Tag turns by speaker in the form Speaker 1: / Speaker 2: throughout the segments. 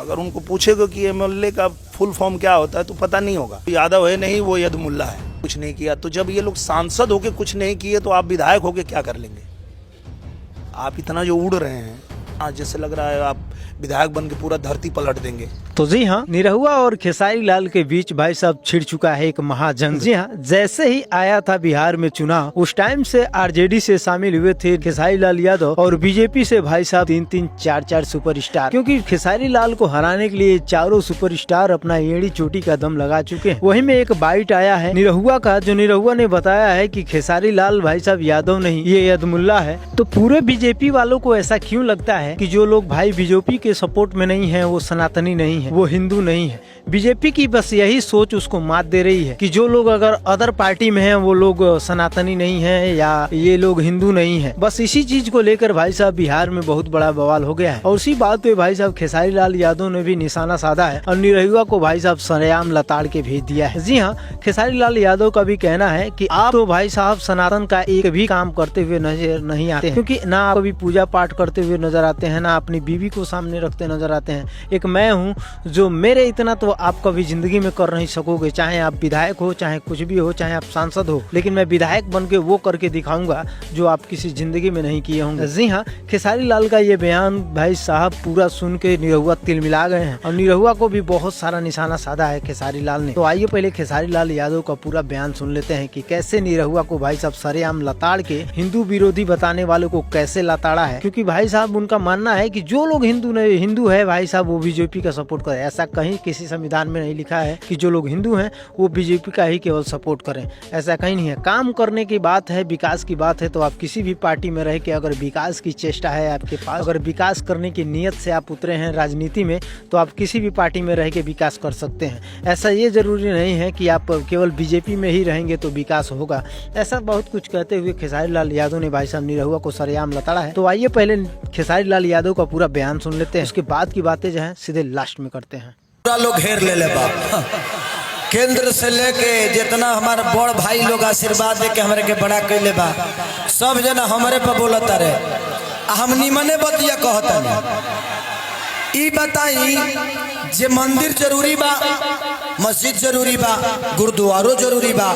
Speaker 1: अगर उनको पूछेगा कि एमएलए का फुल फॉर्म क्या होता है तो पता नहीं होगा। यादव है नहीं, वो यदमुल्ला है, कुछ नहीं किया। तो जब ये लोग सांसद होके कुछ नहीं किए तो आप विधायक होके क्या कर लेंगे? आप इतना जो उड़ रहे हैं, आज जैसे लग रहा है आप विधायक बन के पूरा धरती पलट देंगे।
Speaker 2: तो जी हाँ, निरहुआ और खेसारी लाल के बीच भाई साहब छिड़ चुका है एक महाजंग। जी हाँ, जैसे ही आया था बिहार में चुनाव, उस टाइम से आरजेडी से शामिल हुए थे खेसारी लाल यादव और बीजेपी से भाई साहब 3-3, 4-4 सुपरस्टार। क्योंकि खेसारी लाल को हराने के लिए चारों सुपरस्टार अपना एड़ी चोटी का दम लगा चुके हैं। वही में एक बाइट आया है निरहुआ का, जो निरहुआ ने बताया है कि खेसारी लाल भाई साहब यादव नहीं, ये यदमुल्ला है। तो पूरे बीजेपी वालों को ऐसा क्यों लगता है कि जो लोग भाई बीजेपी के सपोर्ट में नहीं है वो सनातनी नहीं है, वो हिंदू नहीं है? बीजेपी की बस यही सोच उसको मात दे रही है कि जो लोग अगर अदर पार्टी में हैं वो लोग सनातनी नहीं है या ये लोग हिंदू नहीं है। बस इसी चीज को लेकर भाई साहब बिहार में बहुत बड़ा बवाल हो गया है। और उसी बात पे भाई साहब खेसारी लाल यादव ने भी निशाना साधा है और निरहुआ को भाई साहब सरेआम लताड़ के भेज दिया है। जी हाँ, खेसारी लाल यादव का भी कहना है कि आप तो भाई साहब सनातन का एक भी काम करते हुए नजर नहीं आते, क्योंकि ना आप कभी पूजा पाठ करते हुए नजर आते हैं, ना अपनी बीवी को सामने रखते नजर आते हैं। एक मैं हूँ जो मेरे इतना तो आप कभी जिंदगी में कर नहीं सकोगे, चाहे आप विधायक हो, चाहे कुछ भी हो, चाहे आप सांसद हो, लेकिन मैं विधायक बन के वो करके दिखाऊंगा जो आप किसी जिंदगी में नहीं किए होंगे। जी हाँ, खेसारी लाल का ये बयान भाई साहब पूरा सुन के निरहुआ तिलमिला गए हैं और निरहुआ को भी बहुत सारा निशाना साधा है खेसारी लाल ने। तो आइए पहले खेसारी लाल यादव का पूरा बयान सुन लेते हैं कि कैसे निरहुआ को भाई साहब सरेआम लताड़ के हिंदू विरोधी बताने वालों को कैसे लताड़ा है। क्योंकि भाई साहब उनका मानना है कि जो लोग हिंदू है भाई साहब वो बीजेपी का सपोर्ट करे। ऐसा कहीं किसी संविधान में नहीं लिखा है कि जो लोग हिंदू हैं वो बीजेपी का ही केवल सपोर्ट करें, ऐसा कहीं नहीं है। काम करने की बात है, विकास की बात है, तो आप किसी भी पार्टी में रह के अगर विकास की चेष्टा है आपके पास, अगर विकास करने की नीयत से आप उतरे हैं राजनीति में, तो आप किसी भी पार्टी में रह के विकास कर सकते हैं। ऐसा ये जरूरी नहीं है कि आप केवल बीजेपी में ही रहेंगे तो विकास होगा। ऐसा बहुत कुछ कहते हुए खेसारी लाल यादव ने भाई साहब निरहुआ को सरेआम लताड़ा है। तो आइए पहले खेसारी लाल यादव का पूरा बयान सुन लेते हैं, उसके बाद की बातें जो है सीधे लास्ट में करते हैं।
Speaker 3: पूरा लोग घेर ले बा, केंद्र से लेके जितना हमारे बड़ भाई लोग आशीर्वाद दे के हमारे के बड़ा कैले बा, सब जना हमारे पे बोलता रे। हम निमने बतिया कहता नहीं। ई बताई जे मंदिर जरूरी बा, मस्जिद जरूरी बा, गुरुद्वारो जरूरी बा,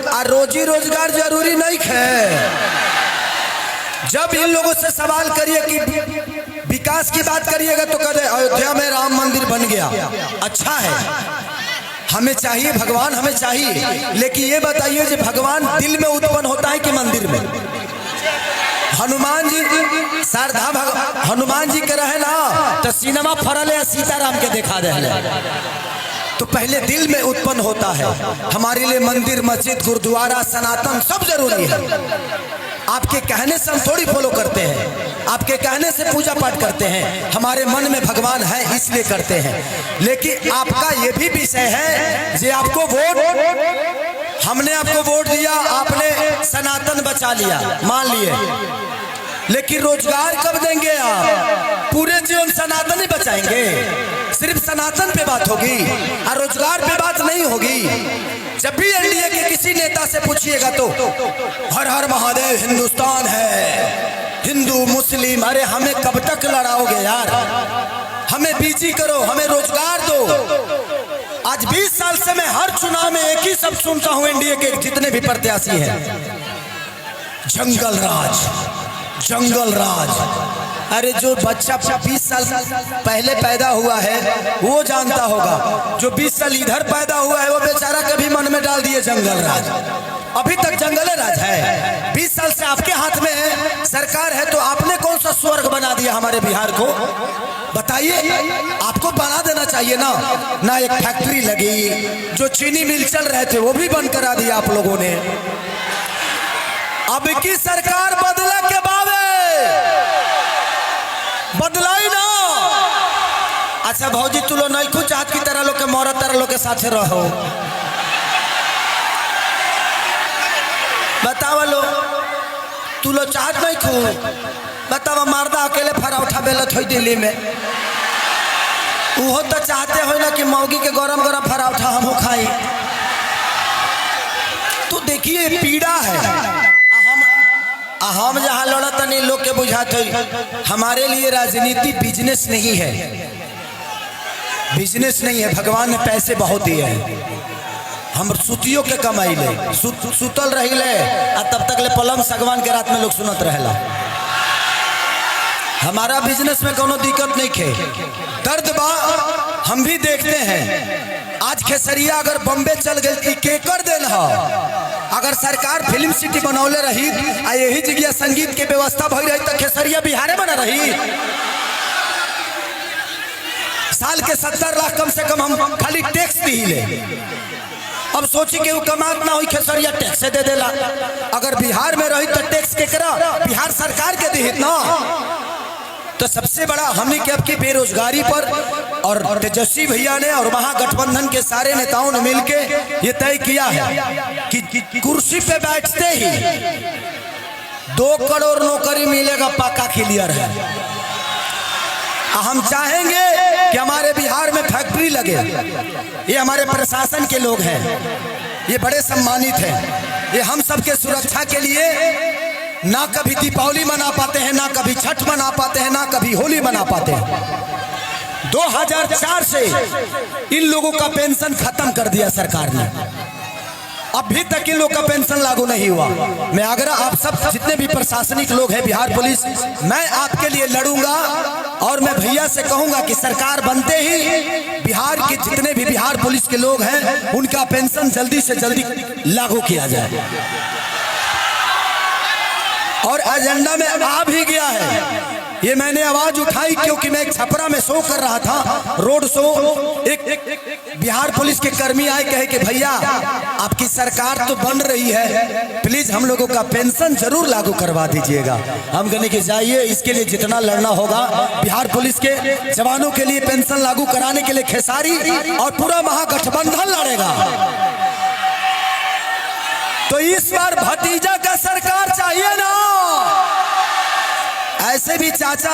Speaker 3: आ रोजी रोजगार जरूरी नहीं है। जब इन लोगों से सवाल करिए कि विकास की बात करिएगा तो कहते अयोध्या में राम मंदिर बन गया, अच्छा है, हमें चाहिए भगवान, हमें चाहिए, लेकिन ये बताइए कि भगवान दिल में उत्पन्न होता है कि मंदिर में? हनुमान जी शारदा हनुमान जी के रहे ना तो सिनेमा फरल है, सीताराम के दिखा दे। तो पहले दिल में उत्पन्न होता है। हमारे लिए मंदिर, मस्जिद, गुरुद्वारा, सनातन सब जरूरी है। आपके कहने से हम थोड़ी फॉलो करते हैं, आपके कहने से पूजा पाठ करते हैं, हमारे मन में भगवान है इसलिए करते हैं। लेकिन आपका ये भी विषय है जे आपको वोट, हमने आपको वोट दिया, आपने सनातन बचा लिया, मान लिए, लेकिन रोजगार कब देंगे आप? पूरे जीवन सनातन ही बचाएंगे? सिर्फ सनातन पे बात होगी और रोजगार पे बात नहीं होगी। जब भी एनडीए के किसी नेता से पूछिएगा तो हर हर महादेव हिंदुस्तान है, हिंदू मुस्लिम, अरे हमें कब तक लड़ाओगे यार? हमें बीजी करो, हमें रोजगार दो। आज 20 साल से मैं हर चुनाव में एक ही सब सुनता हूं एनडीए के जितने भी प्रत्याशी हैं, जंगल राज, जंगल राज। अरे जो बच्चा 20 साल पहले पैदा हुआ है वो जानता होगा, जो 20 साल इधर पैदा हुआ है वो बेचारा कभी मन में डाल दिए जंगल राज। अभी तक जंगल राज है। 20 साल से आपके हाथ में है, सरकार है, तो आपने कौन सा स्वर्ग बना दिया हमारे बिहार को? बताइए, आपको बना देना चाहिए ना। ना एक फैक्ट्री लगी, जो चीनी मिल चल रहे थे वो भी बंद करा दिया आप लोगों ने। अब की सरकार बदला के बावे बदलाई ना। अच्छा भौजी, तू लो नहीं कुछ चाहत की तरह लोग के मौरत तरह लोग के साथ रहो। बतावा लो, तू लो चाहत नहीं खू, बतावा मारदा अकेले फराउठा बेलत हो दिल्ली में, वो तो चाहते हो ना कि मौगी के गरम गरम फराउठा हम खाई। तो देखिए पीड़ा है। हम जहाँ लड़त नहीं लोग के के बुझाते हमारे लिए राजनीति बिजनेस नहीं है, बिजनेस नहीं है। भगवान ने पैसे बहुत दिए हैं, हम सुतियों के कमाई ले सुतल रही ले आ तब तक ले पलंग सगवान के रात में लोग सुनत रहेला। हमारा बिजनेस में कोनो दिक्कत नहीं खे। दर्द बा हम भी देखते हैं। आज खेसरिया अगर बॉम्बे चल गई के कर देन हो, अगर सरकार फिल्म सिटी बनौले रही आ यही जगह संगीत के व्यवस्था भई रही तो खेसरिया बिहारे में न रही। साल के 70 लाख कम से कम हम खाली टैक्स दी ले। अब सोची कि वो कमात ना हुई खेसरिया टैक्स दे देला। अगर बिहार में रही तो टैक्स के करा बिहार सरकार के दी ना। तो सबसे बड़ा हमने के अब की बेरोजगारी पर और तेजस्वी भैया ने और महागठबंधन के सारे नेताओं ने मिलके ये तय किया है कि कुर्सी पे बैठते ही 2 करोड़ नौकरी मिलेगा, पक्का क्लियर है। हम चाहेंगे कि हमारे बिहार में फैक्ट्री लगे। ये हमारे प्रशासन के लोग हैं, ये बड़े सम्मानित हैं। ये हम सबके सुरक्षा के लिए ना कभी दीपावली मना पाते हैं, ना कभी छठ मना पाते हैं, ना कभी होली मना पाते हैं। 2004 से इन लोगों का पेंशन खत्म कर दिया सरकार ने, अभी तक इन लोग का पेंशन लागू नहीं हुआ। मैं आग्रह आप सब जितने भी प्रशासनिक लोग हैं, बिहार पुलिस, मैं आपके लिए लड़ूंगा और मैं भैया से कहूंगा कि सरकार बनते ही बिहार के जितने भी बिहार पुलिस के लोग हैं उनका पेंशन जल्दी से जल्दी लागू किया जाए। और एजेंडा में आ भी गया है। ये मैंने आवाज उठाई क्योंकि मैं एक छपरा में शो कर रहा था, रोड शो। एक बिहार पुलिस के कर्मी आए, कहे कि भैया आपकी सरकार तो बन रही है, प्लीज हम लोगों का पेंशन जरूर लागू करवा दीजिएगा। हम कहने की जाइए, इसके लिए जितना लड़ना होगा बिहार पुलिस के जवानों के लिए पेंशन लागू कराने के लिए खेसारी और पूरा महागठबंधन लड़ेगा। तो इस बार भतीजा का सरकार चाहिए ना। ऐसे भी चाचा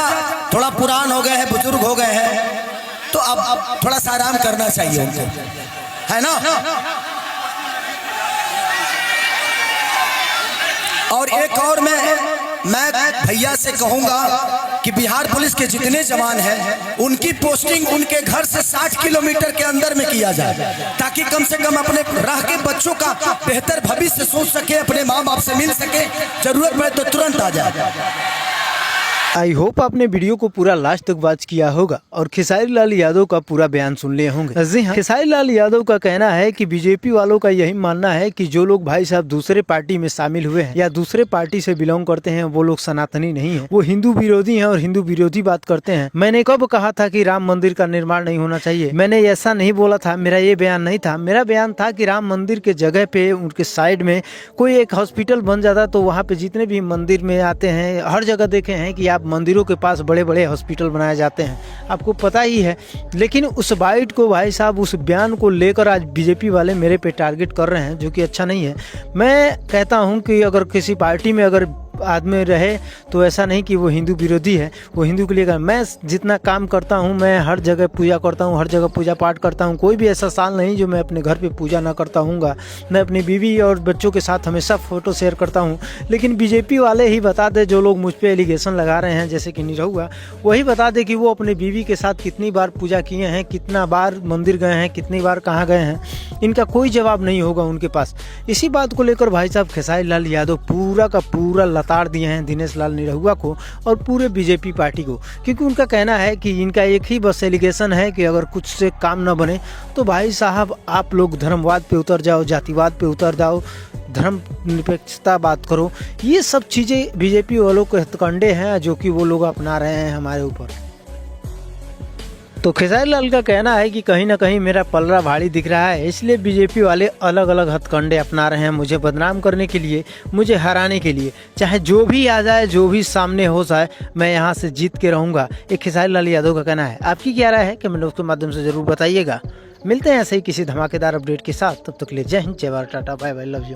Speaker 3: थोड़ा पुरान हो गए हैं, बुजुर्ग हो गए हैं, तो अब थोड़ा सा आराम करना चाहिए उनको, है ना। और एक और मैं भैया से कहूंगा कि बिहार पुलिस के जितने जवान हैं उनकी पोस्टिंग उनके घर से 60 किलोमीटर के अंदर में किया जाए, ताकि कम से कम अपने रह के बच्चों का बेहतर भविष्य सोच सके, अपने माँ बाप से मिल सके, जरूरत पड़े तो तुरंत आ जाए।
Speaker 2: आई होप आपने वीडियो को पूरा लास्ट तक वॉच किया होगा और खेसारी लाल यादव का पूरा बयान सुन लिए होंगे। जी हाँ, खेसारी लाल यादव का कहना है कि बीजेपी वालों का यही मानना है कि जो लोग भाई साहब दूसरे पार्टी में शामिल हुए हैं या दूसरे पार्टी से बिलोंग करते हैं वो लोग सनातनी नहीं है, वो हिंदू विरोधी हैं और हिंदू विरोधी बात करते हैं। मैंने कब कहा था कि राम मंदिर का निर्माण नहीं होना चाहिए? मैंने ऐसा नहीं बोला था, मेरा ये बयान नहीं था। मेरा बयान था कि राम मंदिर के जगह पे उनके साइड में कोई एक हॉस्पिटल बन जाता तो वहाँ पे जितने भी मंदिर में आते हैं, हर जगह देखे हैं कि आप मंदिरों के पास बड़े बड़े हॉस्पिटल बनाए जाते हैं, आपको पता ही है। लेकिन उस बाइट को भाई साहब, उस बयान को लेकर आज बीजेपी वाले मेरे पे टारगेट कर रहे हैं, जो कि अच्छा नहीं है। मैं कहता हूं कि अगर किसी पार्टी में अगर आदमी रहे तो ऐसा नहीं कि वो हिंदू विरोधी है, वो हिंदू के लिए कर। मैं जितना काम करता हूँ, मैं हर जगह पूजा करता हूँ, हर जगह पूजा पाठ करता हूँ। कोई भी ऐसा साल नहीं जो मैं अपने घर पे पूजा ना करता हूँगा। मैं अपनी बीवी और बच्चों के साथ हमेशा फ़ोटो शेयर करता हूँ। लेकिन बीजेपी वाले ही बता दे, जो लोग मुझ पर एलिगेशन लगा रहे हैं जैसे कि निरहुआ, वही बता दे कि वो अपनी बीवी के साथ कितनी बार पूजा किए हैं, कितना बार मंदिर गए हैं, कितनी बार कहाँ गए हैं। इनका कोई जवाब नहीं होगा उनके पास। इसी बात को लेकर भाई साहब खेसारी लाल यादव पूरा का पूरा तार दिए हैं दिनेश लाल निरहुआ को और पूरे बीजेपी पार्टी को, क्योंकि उनका कहना है कि इनका एक ही बस एलिगेशन है कि अगर कुछ से काम न बने तो भाई साहब आप लोग धर्मवाद पे उतर जाओ, जातिवाद पे उतर जाओ, धर्म निरपेक्षता बात करो। ये सब चीज़ें बीजेपी वालों के हथकंडे हैं जो कि वो लोग अपना रहे हैं हमारे ऊपर। तो खेसारी लाल का कहना है कि कहीं ना कहीं मेरा पलड़ा भारी दिख रहा है, इसलिए बीजेपी वाले अलग अलग हथकंडे अपना रहे हैं मुझे बदनाम करने के लिए, मुझे हराने के लिए। चाहे जो भी आ जाए, जो भी सामने हो जाए, मैं यहाँ से जीत के रहूँगा। एक खेसारी लाल यादव का कहना है। आपकी क्या राय है कमेंट बॉक्स के माध्यम से जरूर बताइएगा। मिलते हैं ऐसे ही किसी धमाकेदार अपडेट के साथ, तब तक के लिए जय हिंद, जय Bharat, tata, bye bye, love you.